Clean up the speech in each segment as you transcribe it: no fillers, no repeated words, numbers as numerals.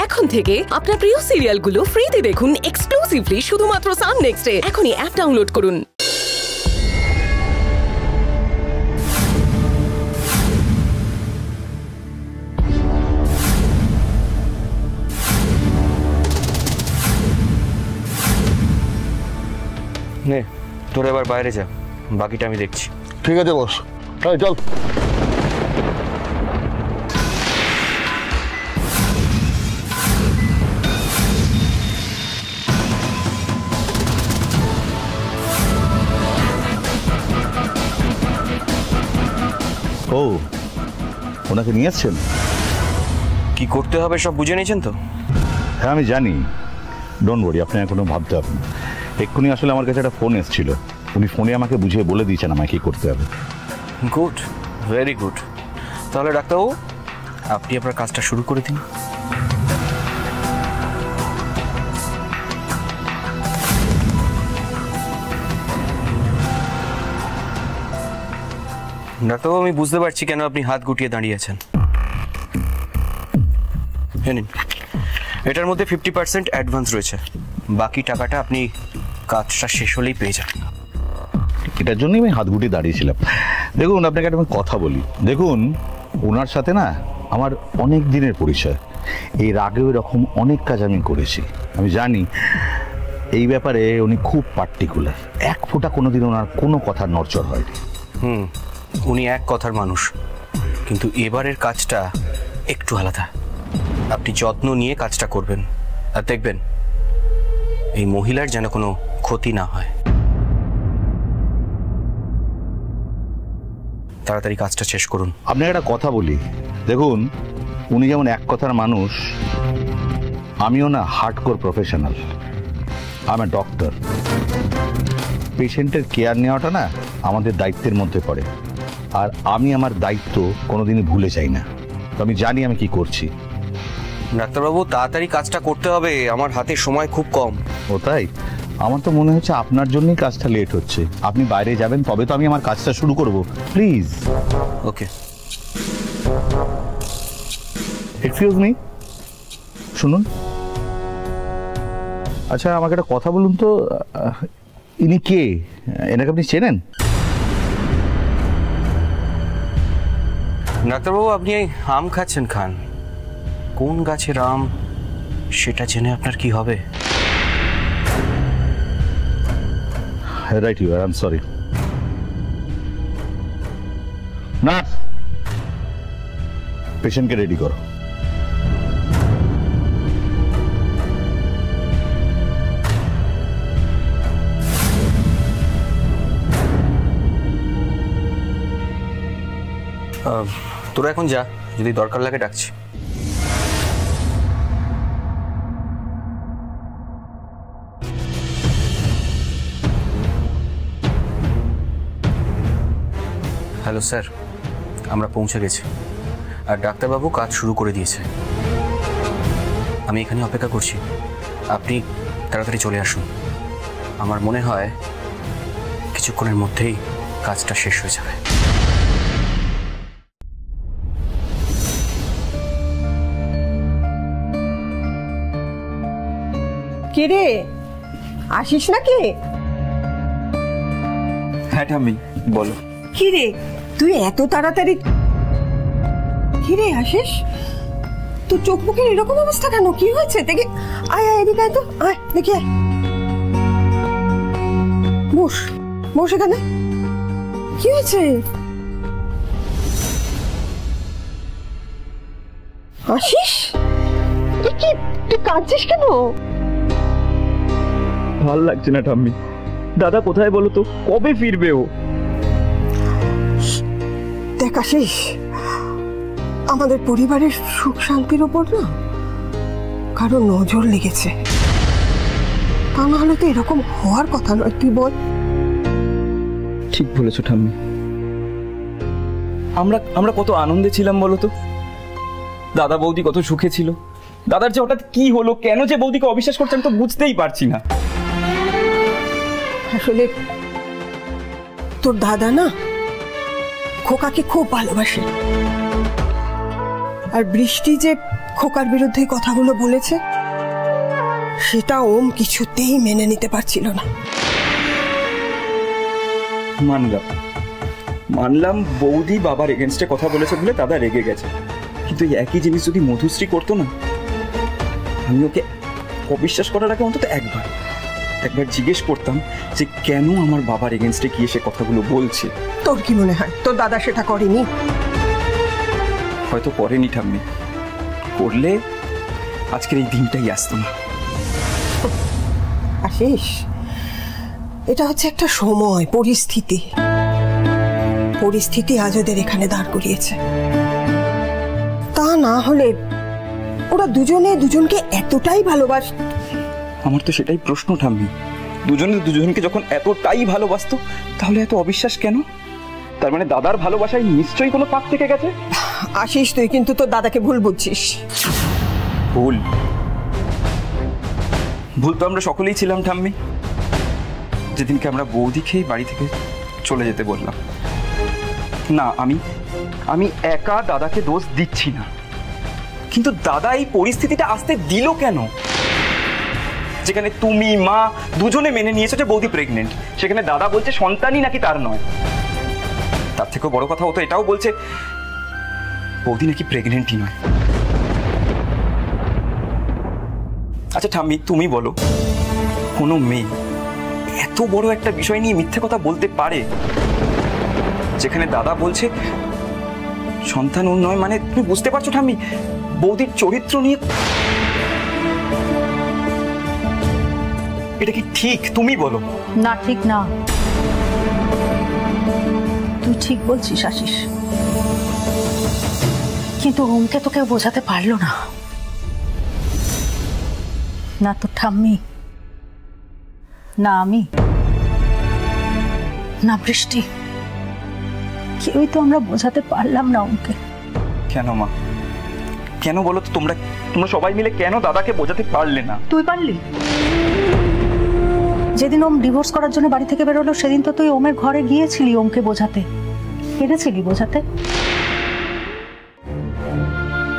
এখন থেকে আপনার প্রিয় সিরিয়ালগুলো ফ্রিতে দেখুন এক্সক্লুসিভলি শুধুমাত্র সান নেক্সটে। এখনই অ্যাপ ডাউনলোড করুন। নে তোর এবার বাইরে যা, বাকিটা আমি দেখছি। ঠিক আছে বস, চল। ও, ওনাকে নিয়ে আসছেন? কি করতে হবে সব বুঝে নিয়েছেন তো? হ্যাঁ আমি জানি, ডোন্ট ওয়ারি, আপনি এখনো ভাবতে হবে না। এক্ষুনি আসলে আমার কাছে একটা ফোন এসেছিল, উনি ফোনে আমাকে বুঝিয়ে বলে দিয়েছেন আমাকে কি করতে হবে। Good, very good. তাহলে ডাক্তারবাবু আপনি আপনার কাজটা শুরু করে দিন। ডাক্তারবাবু আমি বুঝতে পারছি কেন আপনি হাত গুটিয়ে দাঁড়িয়ে আছেন। নিন, এটার মধ্যে 50% অ্যাডভান্স রয়েছে, বাকি টাকাটা আপনি কাজটা শেষ হলেই পেয়ে যাবেন। এটার জন্যই আমি হাত গুটিয়ে দাঁড়িয়েছিলাম। দেখুন আপনাকে একটা কথা বলি, দেখুন ওনার সাথে না আমার অনেক দিনের পরিচয়, এর আগেও এরকম অনেক কাজ আমি করেছি, আমি জানি এই ব্যাপারে উনি খুব পার্টিকুলার। এক ফোঁটা কোনোদিন ওনার কোনো কথার নড়চড় হয়নি। উনি এক কথার মানুষ, কিন্তু এবারের কাজটা একটু আলাদা। আপনি যত্ন নিয়ে কাজটা করবেন, আর দেখবেন এই মহিলার যেন কোনো ক্ষতি না হয়। তাড়াতাড়ি কাজটা শেষ করুন। আপনাকে একটা কথা বলি, দেখুন উনি যেমন এক কথার মানুষ, আমিও না হার্ডকোর প্রফেশনাল, আমি ডক্টর। পেশেন্টের কেয়ার নেওয়াটা না আমাদের দায়িত্বের মধ্যে পড়ে, আর আমি আমার দায়িত্ব কোনোদিনই ভুলে যাই না। তো আমি জানি আমি কি করছি। ডাক্তারবাবু তাড়াতাড়ি কাজটা করতে হবে, আমার হাতে সময় খুব কম। ও তাই? আমার তো মনে হচ্ছে আপনার জন্যই কাজটা লেট হচ্ছে। আপনি বাইরে যাবেন তবে তো আমি আমার কাজটা শুরু করব, প্লিজ। ওকে। এক্সকিউজ মি, শুনুন। আচ্ছা আমাকে একটা কথা বলুন তো, ইনি কে? এনাকে আপনি চেনেন? ডাক্তারবাবু আপনি এই আম খাচ্ছেন, খান। কোন গাছের আম সেটা জেনে আপনার কি হবে? Right you are, I am sorry. Nurse, পেশেন্টকে রেডি করো। তোরা এখন যা, যদি দরকার লাগে ডাকছি। হ্যালো স্যার, আমরা পৌঁছে গেছি, আর ডাক্তারবাবু কাজ শুরু করে দিয়েছে। আমি এখানে অপেক্ষা করছি, আপনি তাড়াতাড়ি চলে আসুন। আমার মনে হয় কিছুক্ষণের মধ্যেই কাজটা শেষ হয়ে যাবে। কে রে, আসিস নাকি? হ্যাঁ ঠাম্মি বলো। কি রে তুই এত তাড়াতাড়ি? কি রে আসিস, তোর চোখ মুখের এরকম অবস্থা কেন? কি হয়েছে দেখে? আয় আয় এদিকে আয় তো, আয় দেখি আয়। বস বস এখানে। কি হয়েছে? আসিস, কি তুই কাঁদছিস কেন? ভাল লাগছে না ঠাম্মি। দাদা কোথায় বলো তো, কবে ফিরবে ও? দেখ আশিস, আমাদের পরিবারের সুখ শান্তির ওপর না কারো নজর লেগেছে, তা না হলে তো এরকম হওয়ার কথা নয়, তুই বল। ঠিক বলেছো ঠাম্মি, আমরা কত আনন্দে ছিলাম বলো তো। দাদা বৌদি কত সুখে ছিল। দাদার যে হঠাৎ কি হলো, কেন যে বৌদিকে অবিশ্বাস করছে আমি তো বুঝতেই পারছি না। আসলে তোর দাদা না খোকাকে খুব ভালোবাসে, আর বৃষ্টি যে খোকার বিরুদ্ধে কথাগুলো বলেছে, সেটা ওম কিছুতেই মেনে নিতে পারছিল না। মানলাম বৌদি বাবার এগেনস্টে কথা বলেছে বলে দাদা রেগে গেছে, কিন্তু এই একই জিনিস যদি মধুশ্রী করতো না, আমি ওকে অবিশ্বাস করার আগে অন্তত একবার জিজ্ঞেস করতাম যে কেন আমার বাবার এগেনস্টে গিয়ে সে কথাগুলো বলছে। তোর কি মনে হয় তোর দাদা সেটা করেনি? হয়তো করেনি ঠাম্মি, করলে আজকের এই দিনটাই আসতো না। আশিস, এটা হচ্ছে একটা সময়, পরিস্থিতি আজ ওদের এখানে দাঁড় করিয়েছে। তা না হলে ওরা দুজনকে এতটাই ভালোবাসত। আমার তো সেটাই প্রশ্ন ঠাম্মি, দুজনকে যখন এতটাই ভালোবাসতো তাহলে এত অবিশ্বাস কেন? তার মানে দাদার ভালোবাসায় নিশ্চয়ই কোনো পাক থেকে গেছে। আশিস, তুই কিন্তু তোর দাদাকে ভুল বুঝছিস। ভুল তো আমরা সকলেই ছিলাম ঠাম্মি, যেদিনকে আমরা বৌদি খেয়ে বাড়ি থেকে চলে যেতে বললাম। না, আমি একা দাদাকে দোষ দিচ্ছি না, কিন্তু দাদা এই পরিস্থিতিটা আসতে দিল কেন? যেখানে তুমি মা দুজনে মেনে নিয়েছো যে বৌদি প্রেগনেন্ট, সেখানে দাদা বলছে সন্তানই নাকি তার নয়। তার থেকেও বড় কথা, ও তো এটাও বলছে বৌদি নাকি প্রেগনেন্টই নয়। আচ্ছা ঠাম্মি, তুমি বলো, কোনো মেয়ে এত বড় একটা বিষয় নিয়ে মিথ্যে কথা বলতে পারে? যেখানে দাদা বলছে সন্তান ওর নয়, মানে তুমি বুঝতে পারছো ঠাম্মি বৌদির চরিত্র নিয়ে এটা কি ঠিক? তুমি বলো। না, ঠিক না। তুই ঠিক বলছিস আশিস, কিন্তু ওমকে তো কেউ বোঝাতে পারলো না, না তো ঠাম্মি, না আমি, না বৃষ্টি, কেউই তো আমরা বোঝাতে পারলাম না ওমকে। কেন মা, কেন বলো তো? তোমরা সবাই মিলে কেন দাদাকে বোঝাতে পারলে না? তুই পারলি? যেদিন ওম ডিভোর্স করার জন্য বাড়ি থেকে বেরোলো সেদিন তো তুই ওমের ঘরে গিয়েছিলি ওমকে বোঝাতে, পেরেছিলি বোঝাতে?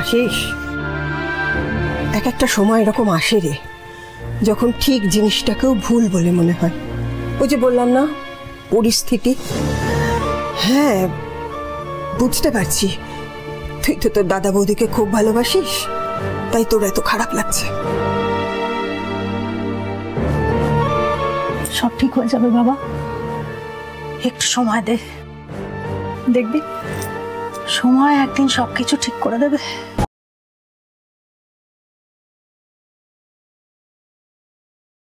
আশিস, এক একটা সময় এরকম আসে রে, যখন ঠিক জিনিসটাকেও ভুল বলে মনে হয়। ওই যে বললাম না, পরিস্থিতি। হ্যাঁ, বুঝতে পারছি তুই তো তোর দাদা বৌদিকে খুব ভালোবাসিস, তাই তোর এত খারাপ লাগছে। সব ঠিক হয়ে যাবে বাবা, একটু সময় দে, দেখবি সময় একদিন সবকিছু ঠিক করে দেবে।